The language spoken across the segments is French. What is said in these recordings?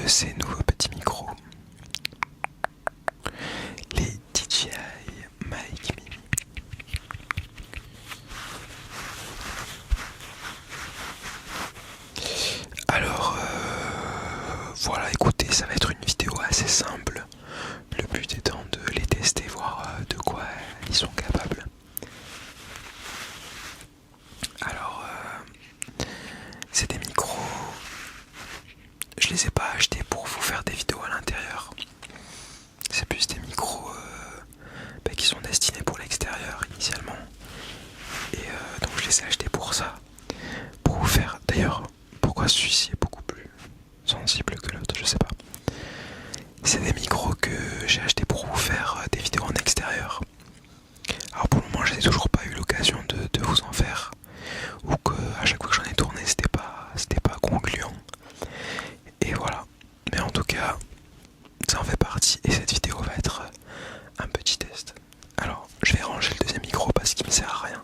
ces nouveaux petits micros, les DJI Mic Mini. Alors voilà, écoutez, ça va être une vidéo assez simple. Le but étant de les tester, voir de quoi ils sont capables. Alors c'est des micros, je les ai pas achetés pour vous faire des vidéos à l'intérieur. C'est plus des micros qui sont destinés pour l'extérieur initialement. Et donc je les ai achetés pour ça. Pour vous faire, d'ailleurs, pourquoi celui-ci est beaucoup plus sensible que l'autre, je sais pas. C'est des micros que j'ai achetés pour vous faire des vidéos en extérieur. Alors pour le moment, j'ai toujours pas eu l'occasion de vous en faire, ou que à chaque fois que j'en ai tourné, c'était pas concluant. Et voilà. Mais en tout cas, ça en fait partie. Et cette vidéo va être un petit test. Alors, je vais ranger le deuxième micro parce qu'il me sert à rien.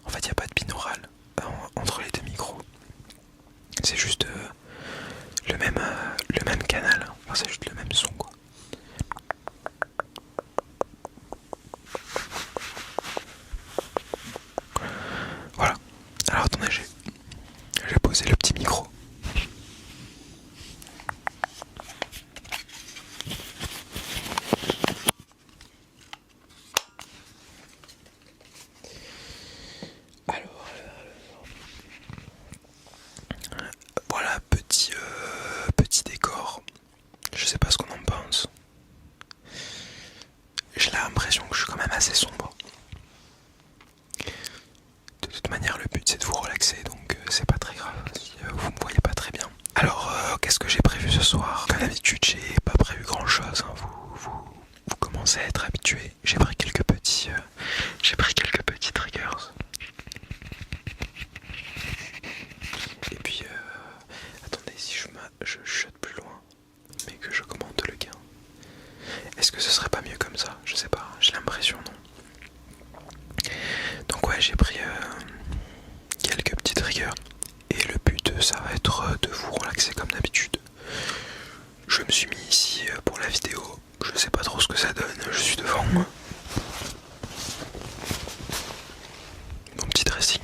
En fait, il n'y a pas de binaural entre les deux micros. C'est juste le même canal. Enfin, c'est juste le même son, quoi. Voilà. Alors attendez, j'ai posé le petit micro. Alors, voilà, petit décor. Je sais pas ce qu'on en pense. J'ai l'impression que je suis quand même assez sombre. De toute manière, le but c'est de vous relaxer, donc c'est pas très grave si vous me voyez pas très bien. Alors, qu'est-ce que j'ai prévu ce soir? Comme d'habitude, j'ai pas prévu grand chose. Hein. Vous commencez à être habitués. J'ai pris quelques petits triggers. Et puis, attendez, si je chuchote plus loin, mais que je commente le gain. Est-ce que ce serait pas mieux comme ça? Je sais pas, j'ai l'impression, non. Donc ouais, j'ai pris quelques petits triggers. Et le but, ça va être de vous relaxer comme d'habitude. Je me suis mis ici pour la vidéo. Je sais pas trop ce que ça donne. Je suis devant moi. Mon petit dressing.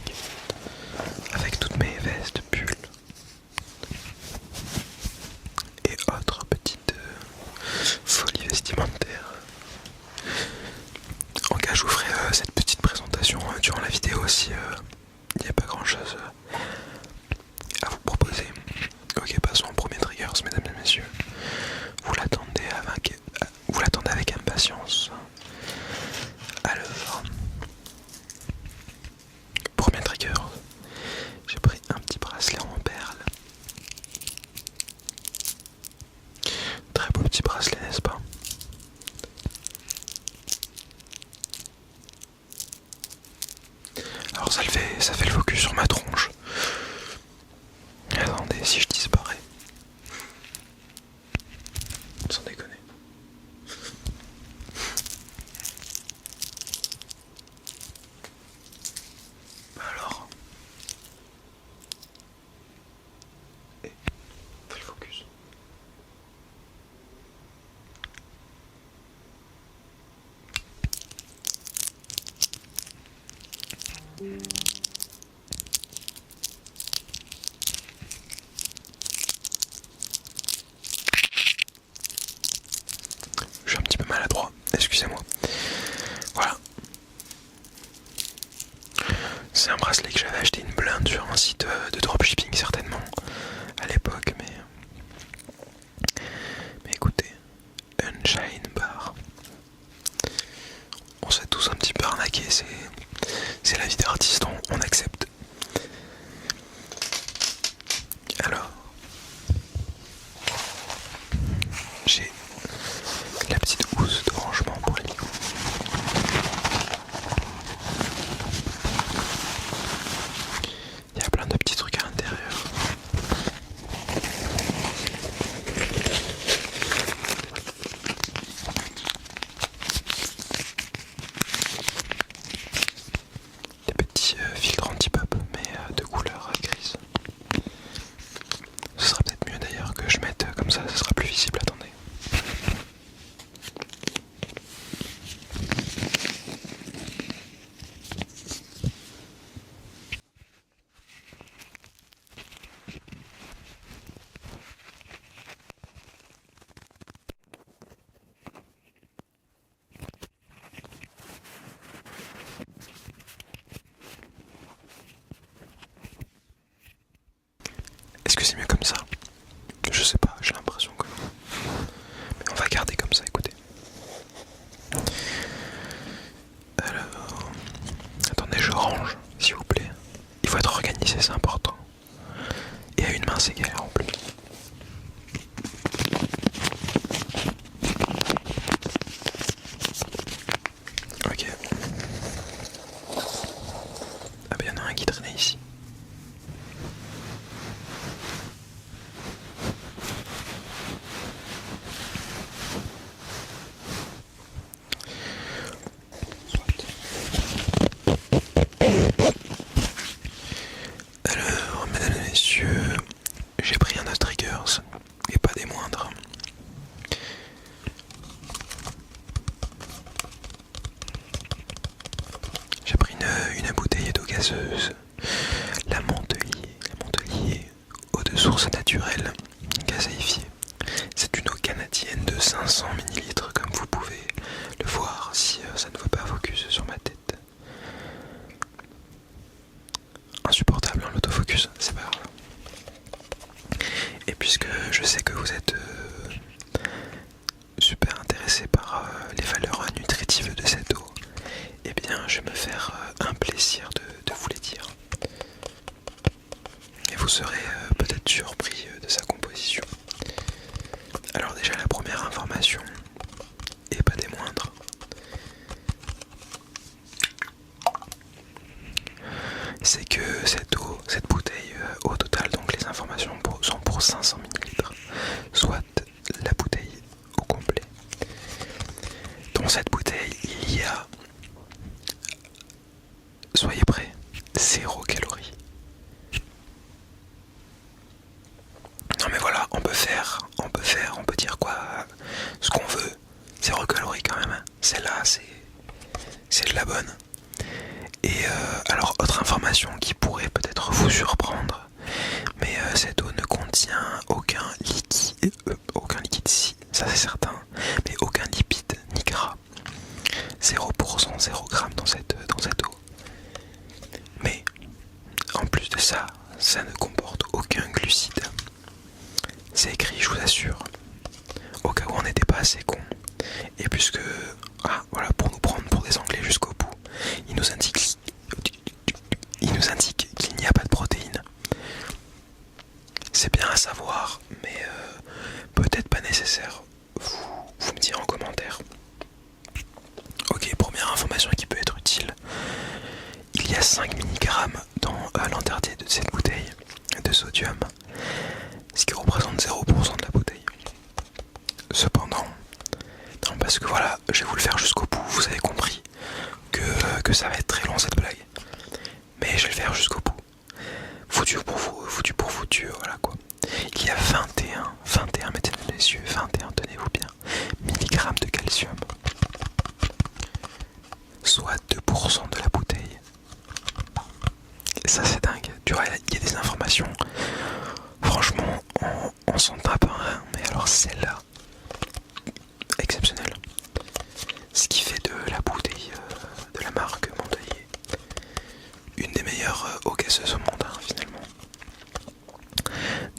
Avec toutes mes vestes, pulls. Et autres petites folies vestimentaires. En cas, je vous ferai cette petite présentation durant la vidéo si il n'y a pas grand chose à vous proposer. Ok, passons au premier trigger, mesdames et messieurs. Vous l'attendez avec impatience. Alors, premier trigger, j'ai pris un petit bracelet en perles. Très beau petit bracelet, n'est-ce pas? Alors ça fait le focus sur ma tronche. Attendez, si je disparais. Sans déconner. Bah alors. Et fais le focus. Je suis un petit peu maladroit, excusez-moi. Voilà. C'est un bracelet que j'avais acheté une blinde sur un site de dropshipping certainement à l'époque, mais écoutez, Unshine Bar. On s'est tous un petit peu arnaqués, c'est la vie d'artiste, on accepte. Alors, j'ai la petite housse d'orange. c'est mieux comme ça. Je sais pas, j'ai l'impression que... Mais on va garder comme ça, écoutez. Alors... Attendez, je range, s'il vous plaît. Il faut être organisé, c'est important. Et à une main, c'est galère en plus. Ok. Ah ben, il y en a un qui traînait ici. Alors, mesdames et messieurs, j'ai pris un autre triggers, et pas des moindres. J'ai pris une bouteille d'eau gazeuse, la Montelier, eau de source naturelle, gazéifiée. C'est une eau canadienne de 500 ml, comme vous pouvez le voir si ça ne voit pas focus sur ma tête. Insupportable hein, l'autofocus, c'est pas grave. Et puisque je sais que vous êtes super intéressé par les valeurs nutritives de cette eau, eh bien je vais me faire un plaisir de vous les dire. Et vous serez peut-être surpris de sa composition. Alors déjà la première information, et pas des moindres, c'est que cette bouteille au total, donc les informations sont pour 500 ml, soit la bouteille au complet. Dans cette bouteille, il y a, soyez prêts, 0 calories. Non mais voilà, on peut dire quoi, ce qu'on veut, 0 calories quand même, hein. Celle-là, c'est de la bonne. Et alors, autre information qui pourrait peut-être vous surprendre, mais cette eau ne contient aucun liquide si, ça c'est certain, mais aucun lipide ni gras. 0%, 0 g dans cette eau. Mais, en plus de ça, ça ne comporte aucun glucide. C'est écrit, je vous assure, au cas où on n'était pas assez con. Et puisque, voilà, pour nous prendre pour des Anglais jusqu'au bout, il nous indique qu'il n'y a pas de protéines. C'est bien à savoir, mais peut-être pas nécessaire. Vous me direz en commentaire. Ok, première information qui peut être utile. Il y a 5 mg dans l'entièreté de cette bouteille de sodium, ce qui représente 0% de la bouteille. Cependant, non, parce que voilà, je vais vous le faire jusqu'au bout, vous avez compris que ça va être très long cette blague. Mais je vais le faire jusqu'au bout. Foutu pour foutu, voilà quoi. Il y a 21, mesdames et messieurs, 21, tenez-vous bien, milligrammes de calcium. Soit 2% de la bouteille. Et ça c'est dingue. Tu vois, il y a des informations. Franchement, on s'en tape un rein, mais alors celle-là, exceptionnelle. Ce qui fait de la bouteille de la marque Montelier une des meilleures eaux gazeuses au monde, hein, finalement.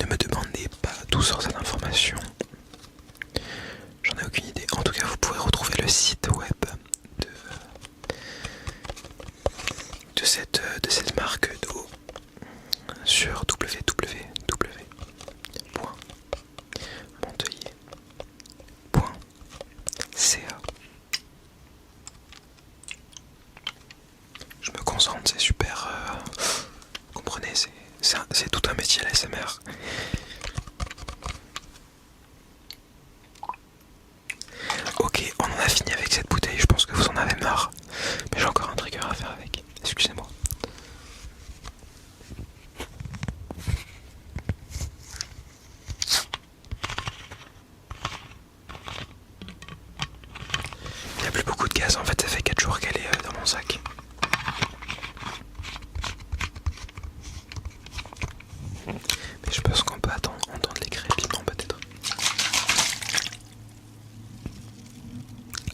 Ne me demandez pas d'où sort cette information. J'en ai aucune idée. En tout cas, vous pourrez retrouver le site web de cette marque d'eau sur www.montelier.ca. Je me concentre, c'est super. Vous comprenez, c'est tout un métier la SMR. Ok, on en a fini avec cette bouteille, je pense que vous en avez marre. Mais j'ai encore un trigger à faire avec. Excusez-moi. Il n'y a plus beaucoup de gaz, en fait ça fait 4 jours qu'elle est dans mon sac. Mais je pense qu'on peut entendre les crépiments peut-être.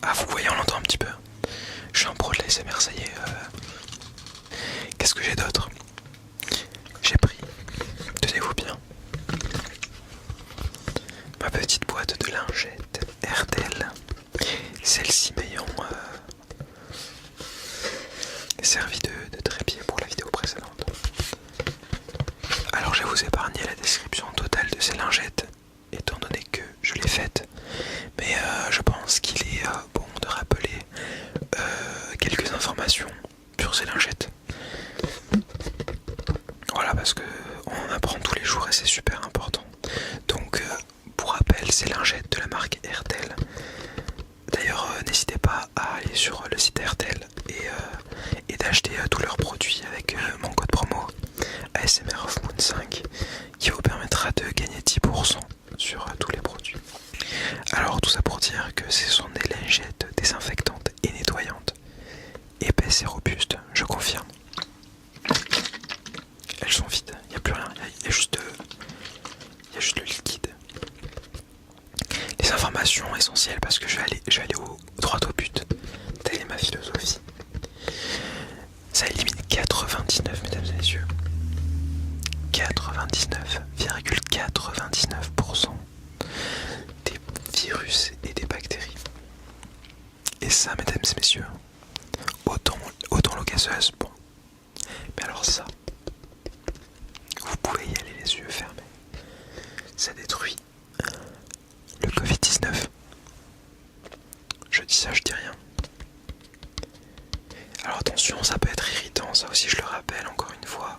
Ah, vous voyez, on l'entend un petit peu. Je suis un pro de l'ASMR, ça y est. Qu'est-ce que j'ai d'autre? J'ai pris, tenez-vous bien, petite boîte de lingettes RTL. Celle-ci m'ayant servi de trépied pour la vidéo précédente. Alors je vais vous épargner la description totale de ces lingettes, étant donné que je l'ai faite. Mais je pense qu'il est bon de rappeler quelques informations sur ces lingettes. Voilà, parce que on en apprend tous les jours et c'est super important. Donc pour rappel, ces lingettes de la marque RTL. D'ailleurs n'hésitez pas à aller sur le site RTL et d'acheter tous leurs produits avec mon code promo ASMR of Moon 5 qui vous permettra de gagner 10% sur tous les produits. Alors tout ça pour dire que ce sont des lingettes désinfectantes et nettoyantes, épaisses et robustes, je confirme. Elles sont vides, il n'y a plus rien, il y a juste le liquide. Les informations essentielles parce que je vais aller droit au but. Telle est ma philosophie. Ça élimine 99, mesdames et messieurs. 99,99% des virus et des bactéries. Et ça, mesdames et messieurs, autant l'eau gazeuse, bon. Mais alors ça, vous pouvez y aller les yeux fermés. Ça détruit le Covid-19. Je dis ça, je dis rien. Alors attention, ça peut être irritant, ça aussi je le rappelle encore une fois,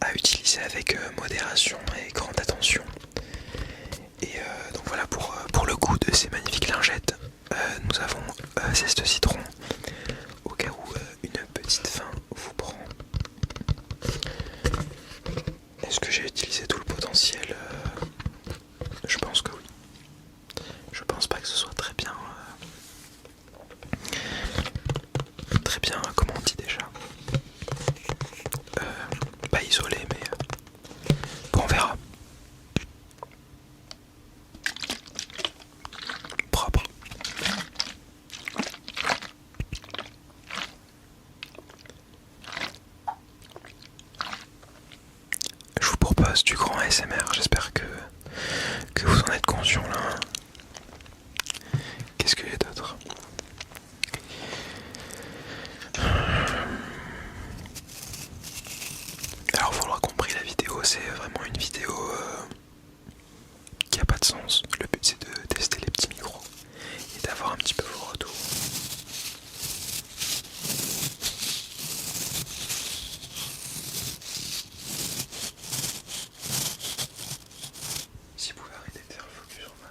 à utiliser avec modération et grande attention. Et donc voilà, pour le goût de ces magnifiques lingettes, nous avons zeste citron, au cas où une petite faim vous prend. Est-ce que j'ai utilisé tout le potentiel? Je pense que oui. Je pense pas que ce soit très bien, comment on dit déjà, pas isolé, mais bon, on verra. Propre. Je vous propose du grand ASMR, j'espère que vous en êtes conscient là. Qu'est-ce que j'ai d'autre? Alors vous l'aurez compris, la vidéo c'est vraiment une vidéo qui a pas de sens. Le but c'est de tester les petits micros et d'avoir un petit peu vos retours. Si vous pouvez arrêter de faire le focus sur ma...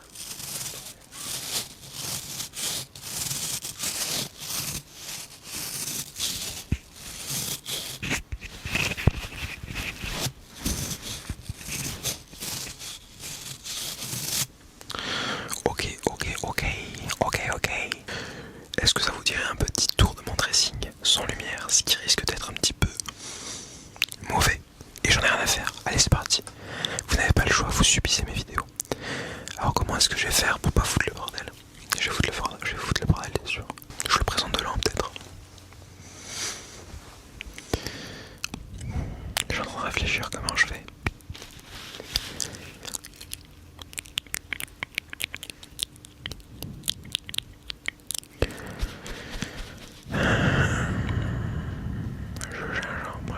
Ok. Est-ce que ça vous dirait un petit tour de mon dressing sans lumière, ce qui risque d'être un petit peu mauvais? Et j'en ai rien à faire. Allez, c'est parti. Vous n'avez pas le choix, vous subissez mes vidéos. Alors comment est-ce que je vais faire pour pas foutre le bordel? Je vais foutre le bordel, bien sûr. Je le présente de loin peut-être. Je suis en train de réfléchir comment je fais.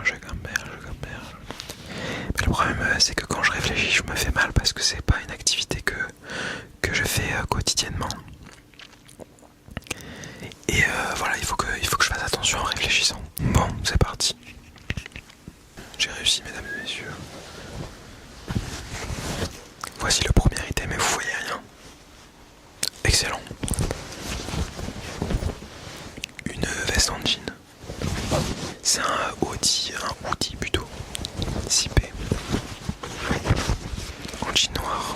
Je gamberge. Mais le problème c'est que quand je réfléchis je me fais mal parce que c'est pas une activité que je fais quotidiennement. Et voilà, il faut que je fasse attention en réfléchissant. Bon, c'est parti. J'ai réussi, mesdames et messieurs. Voici le premier item et vous voyez rien. Excellent. Une veste en jean. C'est un hoodie plutôt. 6P. En jean noir.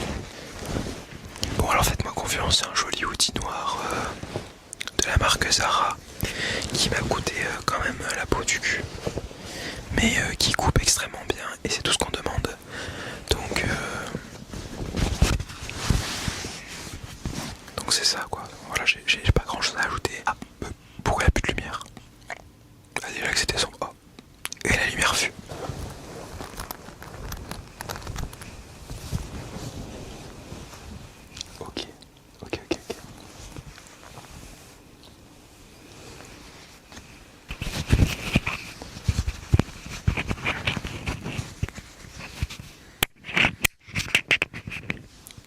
Bon alors faites-moi confiance, c'est un joli hoodie noir de la marque Zara qui m'a coûté quand même la peau du cul. Mais qui coupe extrêmement bien et c'est tout ce qu'on demande. Donc c'est ça quoi. Voilà, j'ai pas grand chose à ajouter. Ah, pourquoi il n'y a plus de lumière? Ah, déjà que c'était son... Oh. Et la lumière fut.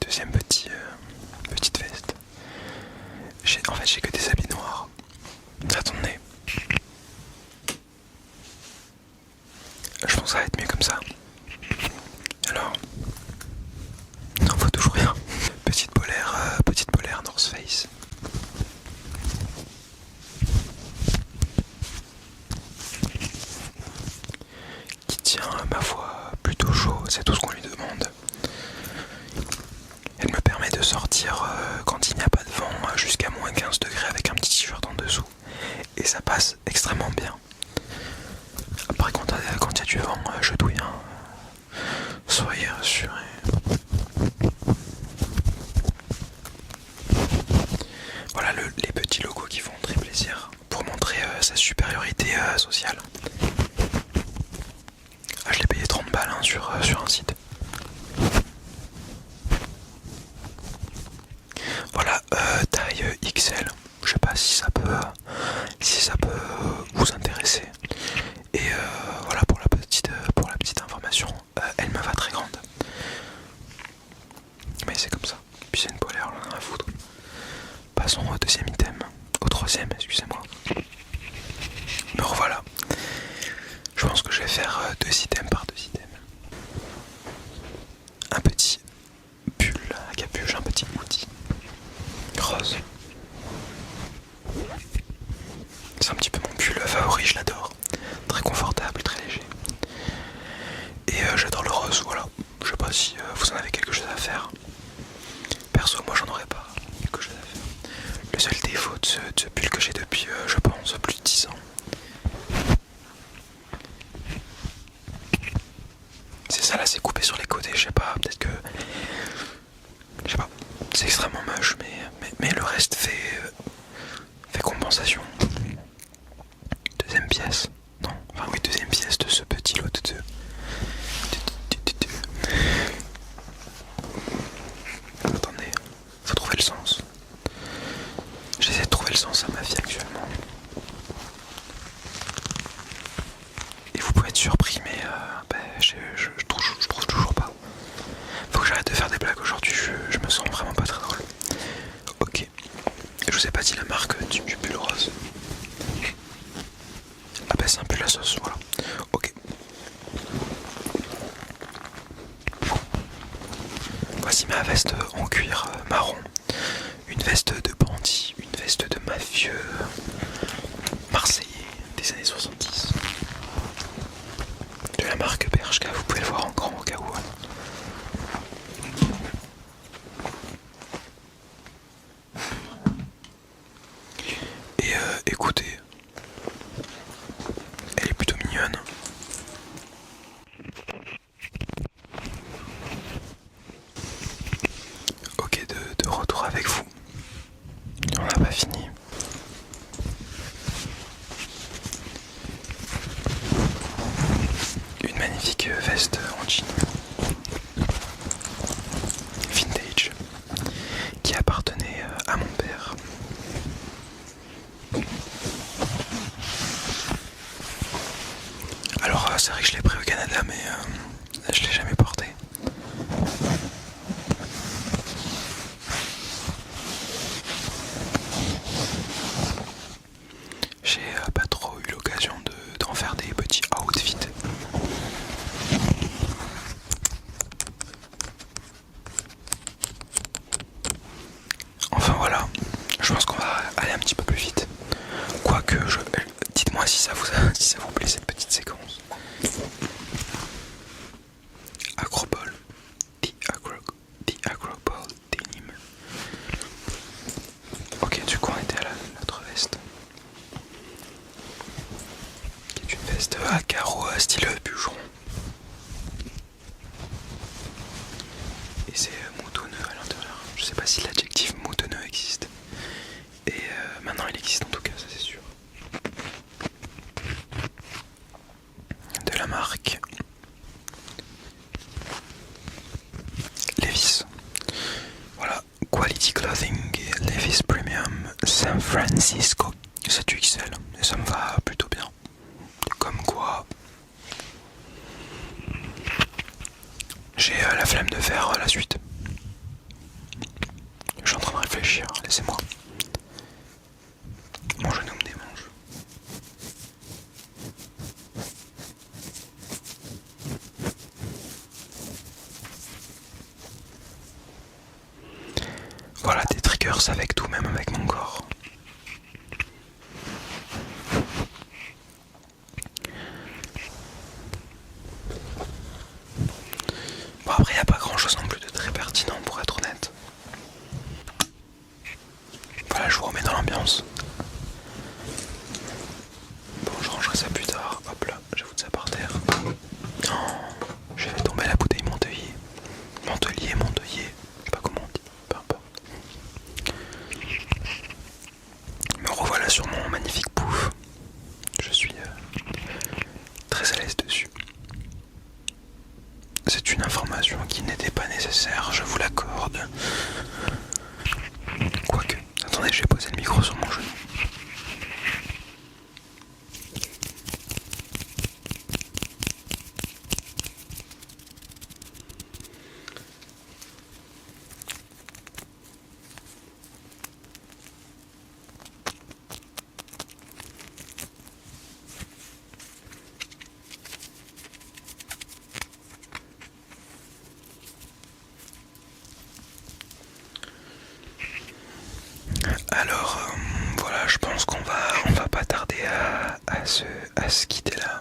deuxième petite veste. En fait j'ai que des habits noirs. Attendez. Je pense que ça va être mieux comme ça. Alors. Non, faut toujours rien. Petite polaire North Face. Qui tient, ma foi, plutôt chaud, c'est tout ce qu'on lui demande. Elle me permet de sortir quand il n'y a pas de vent jusqu'à moins 15 degrés avec un petit t-shirt en dessous. Et ça passe extrêmement bien. Après quand il y a du vent, je douille, hein. Soyez rassurés. Voilà les petits logos qui font très plaisir pour montrer sa supériorité sociale. Ah, je l'ai payé 30 balles hein, sur un site. Voilà, taille XL. Je sais pas si ça peut vous intéresser. Et voilà pour la petite information, elle me va très grande. Mais c'est comme ça. Puis c'est une polaire, on en a à foutre. Passons au deuxième item. Au troisième, excusez-moi. Me revoilà. Je pense que je vais faire 2 items par 2 items. Un petit pull à capuche, un petit hoodie rose. C'est un petit peu mon pull favori, je l'adore. Très confortable, très léger. Et j'adore le rose, voilà. Je sais pas si vous en avez quelque chose à faire. Perso, moi j'en aurais pas quelque chose à faire. Le seul défaut de ce pull que j'ai depuis, je pense, plus de 10 ans. C'est ça là, c'est coupé sur les côtés, je sais pas, peut-être que... Je sais pas, c'est extrêmement moche, mais le reste fait compensation. Deuxième pièce. Non, enfin oui, deuxième pièce de ce petit lot de deux. Attendez, faut trouver le sens. J'essaie de trouver le sens à ma vie actuellement. Et vous pouvez être surpris, mais je trouve toujours pas. Faut que j'arrête de faire des blagues aujourd'hui, je me sens vraiment pas très drôle. Ok, je vous ai pas dit la marque du pull rose. Ah bah c'est un pull à sauce, voilà. Ok. Voici ma veste en cuir marron. Une veste de bandit, une veste de mafieux marseillais des années 70. De la marque Bershka, vous pouvez le voir en grand au cas où. Et écoutez, elle est plutôt mignonne. Ok, de retour avec vous. On n'a pas fini. Une magnifique veste en jean vintage qui appartenait à mon père. Alors c'est vrai que je l'ai pris au Canada, mais je l'ai jamais porté. J'ai pas trop eu l'occasion d'en faire des petits outfits. Enfin voilà, je pense qu'on va aller un petit peu plus vite. Quoique, dites-moi si ça vous plaît cette petite séquence. Acroball, the Acroball Denim. Ok, du coup on était à l'autre veste. Qui est une veste à carreaux style bûcheron. Et c'est moutonneux à l'intérieur. Je sais pas si l'adjectif moutonneux existe. Et maintenant il existe en tout cas, ça c'est sûr. De la marque Levi's. Voilà, Quality Clothing Levi's Premium San Francisco. C'est du XL et ça me va plutôt bien. Comme quoi, j'ai la flemme de faire la suite. réfléchir, laissez-moi. Mon genou me démange. Voilà, des triggers avec tout, même avec mon corps. Bon, après, il n'y a pas grand chose non plus de très pertinent pour être honnête. Voilà, je vous remets dans l'ambiance. Bon, je rangerai ça plus tard. Hop là, je vais foutre ça par terre. Oh, j'ai fait tomber la bouteille Monteuillet. Monteuillet, je sais pas comment on dit, peu importe. Me revoilà sur mon magnifique pouf. Je suis très à l'aise dessus. C'est une information qui n'était pas nécessaire, je vous l'accorde. Quoique, attendez, je vais poser le micro sur mon genou. Alors, voilà, je pense qu'on va pas tarder à se quitter là.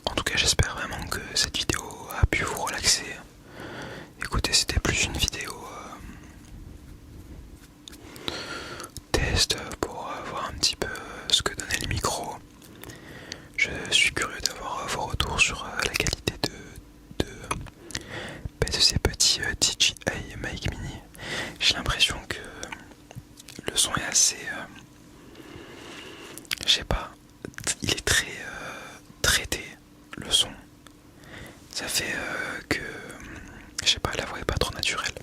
En tout cas, j'espère vraiment que cette vidéo a pu vous relaxer. Écoutez, c'était plus une vidéo test pour voir un petit peu ce que donnait le micro. Je suis curieux d'avoir vos retours sur la qualité de ces petits DJI Mic Mini. J'ai l'impression que le son est assez... je sais pas, il est très traité, le son. Ça fait que... je sais pas, la voix est pas trop naturelle.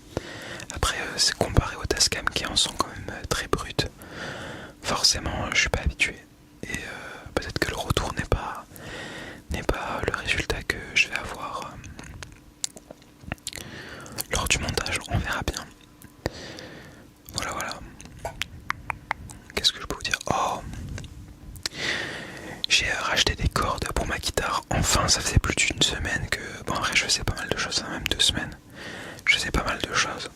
Après, c'est comparé au Tascam qui est un son quand même très brut. Forcément, je suis pas habitué. Et peut-être que le retour n'est pas le résultat que je vais avoir lors du montage. On verra bien. Voilà. Qu'est-ce que je peux vous dire? Oh, j'ai racheté des cordes pour ma guitare. Enfin, ça faisait plus d'une semaine que... Bon, après, je faisais pas mal de choses, même 2 semaines. Je faisais pas mal de choses.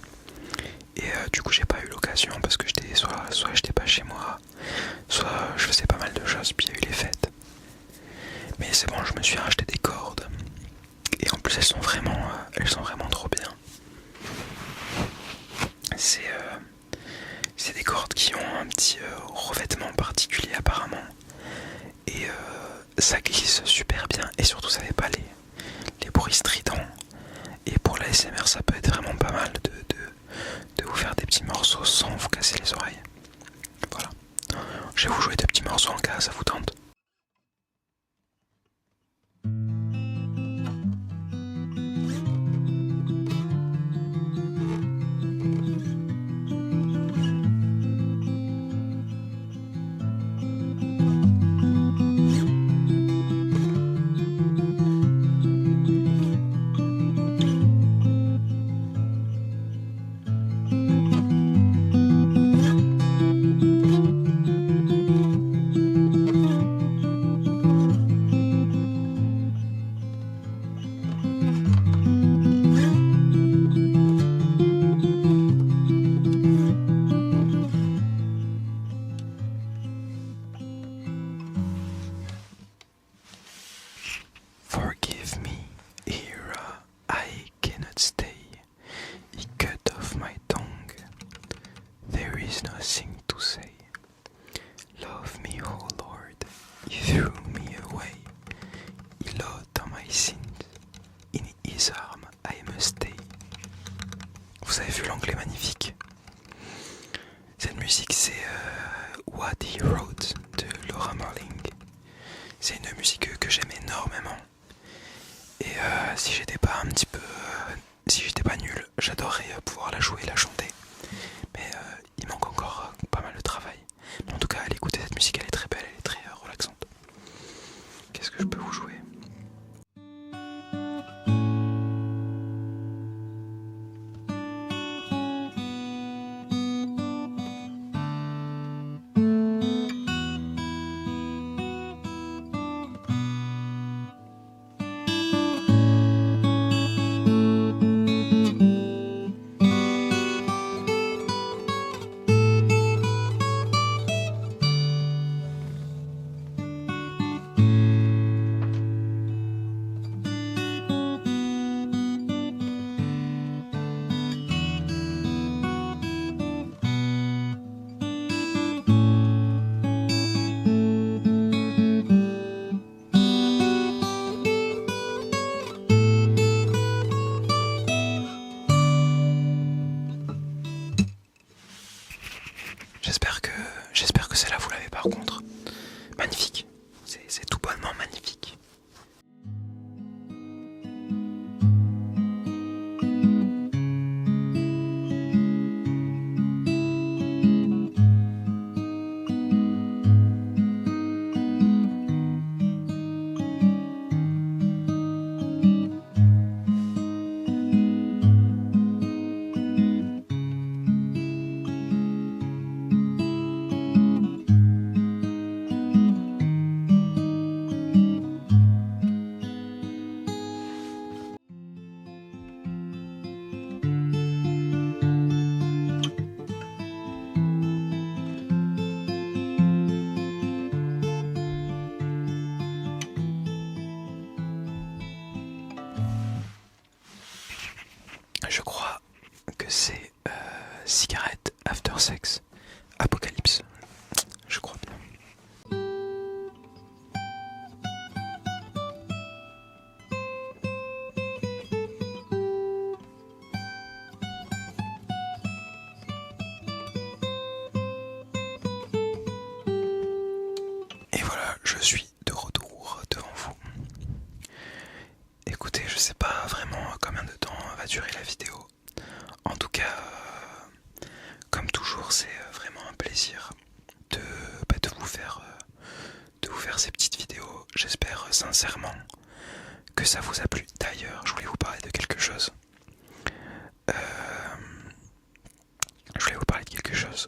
Et du coup, j'ai pas eu l'occasion parce que j'étais soit j'étais pas chez moi, soit je faisais pas mal de choses, puis il y a eu les fêtes. Mais c'est bon, je me suis racheté des cordes. Et en plus, elles sont vraiment trop bien. C'est des cordes qui ont un petit revêtement particulier apparemment. Et ça glisse super bien. Et surtout, ça fait pas les bruits stridents. Et pour la l'ASMR, ça peut être vraiment pas mal de vous faire des petits morceaux sans vous casser les oreilles. Voilà. Je vais vous jouer des petits morceaux en cas, ça vous tente. Forgive me, era, I cannot stay. He cut off my tongue. There is nothing to say. Love me, oh Lord. He threw me away. He looked on my sins. In his arms I must stay. Vous avez vu l'anglais magnifique. Cette musique c'est What He Wrote de Laura Marling. C'est une musique que j'aime énormément. Et si j'étais pas un petit peu... si j'étais pas nul, j'adorerais pouvoir la jouer et la chanter. Mais il manque encore pas mal de travail. Mais en tout cas, allez écouter cette musique, elle est très belle, elle est très relaxante. Qu'est-ce que je peux vous jouer ? par contre. Magnifique. C'est tout bonnement magnifique. Je crois que c'est Cigarette After Sex Apocalypse. Je crois bien. Et voilà, je suis de retour devant vous. Écoutez, je sais pas vraiment combien de temps va durer la vidéo. En tout cas, comme toujours, c'est vraiment un plaisir de vous faire ces petites vidéos. J'espère sincèrement que ça vous a plu. D'ailleurs, je voulais vous parler de quelque chose.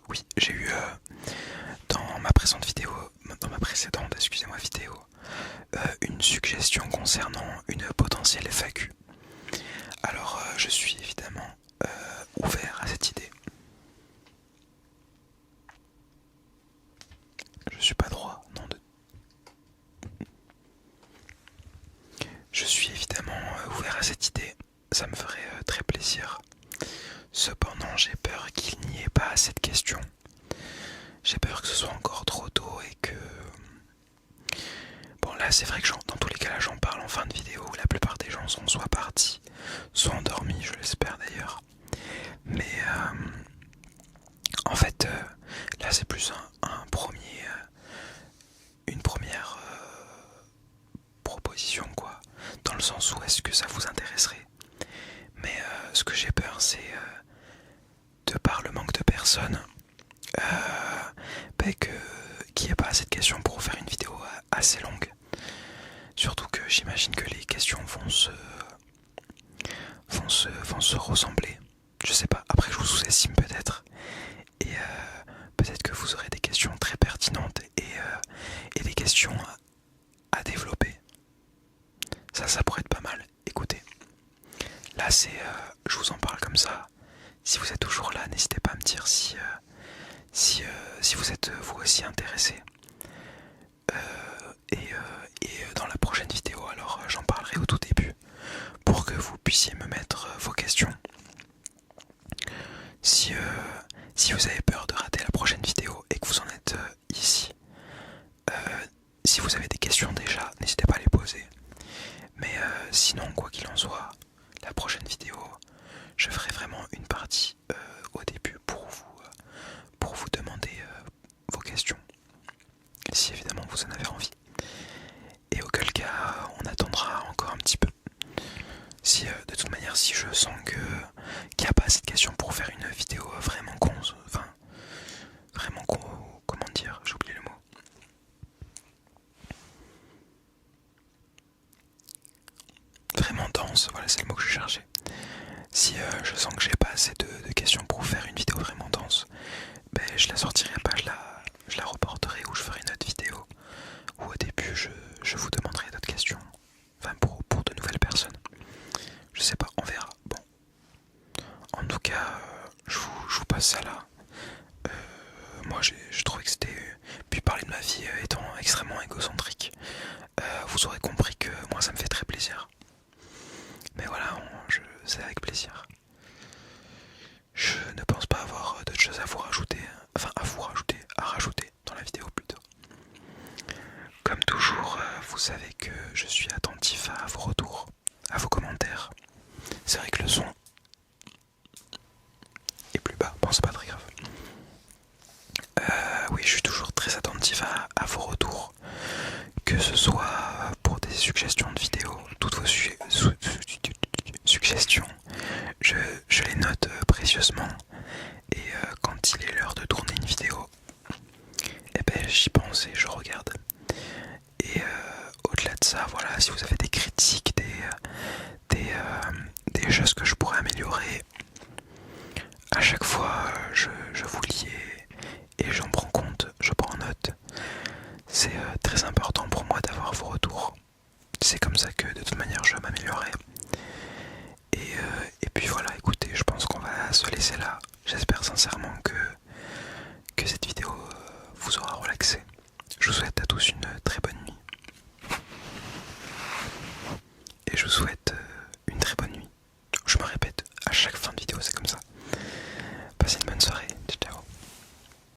Oui, j'ai eu dans ma précédente vidéo, une suggestion concernant une potentielle FAQ. Alors, je suis évidemment ouvert à cette idée. Je suis pas droit, non de... Je suis évidemment ouvert à cette idée. Ça me ferait très plaisir. Cependant, j'ai peur qu'il n'y ait pas assez de questions. J'ai peur que ce soit encore trop tôt et que... Bon là c'est vrai que dans tous les cas là j'en parle en fin de vidéo où la plupart des gens sont soit partis, soit endormis, je l'espère d'ailleurs. Mais en fait là c'est plus une première proposition quoi. Dans le sens où est-ce que ça vous intéresserait. Mais ce que j'ai peur c'est de par le manque de personnes qu'il n'y ait pas assez de questions pour faire une vidéo assez longue. Surtout que j'imagine que les questions vont se ressembler. Je sais pas, après je vous sous-estime peut-être. Et peut-être que vous aurez des questions très pertinentes et des questions à développer. Ça pourrait être pas mal. Écoutez, là je vous en parle comme ça. Si vous êtes toujours là, n'hésitez pas à me dire si vous êtes vous aussi intéressé. Et dans la prochaine vidéo, alors j'en parlerai au tout début pour que vous puissiez me mettre vos questions. Si vous avez peur de rater la prochaine vidéo et que vous en êtes ici, si vous avez des questions déjà, n'hésitez pas à les poser. Mais sinon, quoi qu'il en soit, la prochaine vidéo, je ferai vraiment une partie au début pour vous demander vos questions. Si évidemment vous en avez envie. Et auquel cas, on attendra encore un petit peu. Si de toute manière, si je sens qu'il n'y a pas assez de questions pour faire une vidéo vraiment comment dire, j'ai oublié le mot. Vraiment dense, voilà c'est le mot que je cherchais. Si je sens que j'ai pas assez de questions pour faire une vidéo vraiment dense, ben je la sortirai pas, je la reporterai ou je ferai une autre vidéo où au début je vous demanderai d'autres questions. Enfin pour de nouvelles personnes. Je sais pas, on verra. Bon. En tout cas, je vous passe ça là. Moi je trouvais que c'était... Puis parler de ma vie étant extrêmement égocentrique, vous aurez compris que moi ça me fait très plaisir. Mais voilà, c'est avec plaisir. Je ne pense pas avoir d'autres choses à vous rajouter. Enfin à rajouter dans la vidéo plutôt. Comme toujours, vous savez que je suis attentif à vos retours, à vos commentaires. C'est vrai que le son est plus bas, bon c'est pas très grave. Oui, je suis toujours très attentif note précieusement. Et quand il est l'heure de tourner une vidéo, et ben j'y pense et je regarde. Et au-delà de ça, voilà, si vous avez des critiques, des choses que je pourrais améliorer, à chaque fois je vous lis et j'en prends compte, je prends note. C'est très important pour moi d'avoir vos retours. C'est comme ça que de toute manière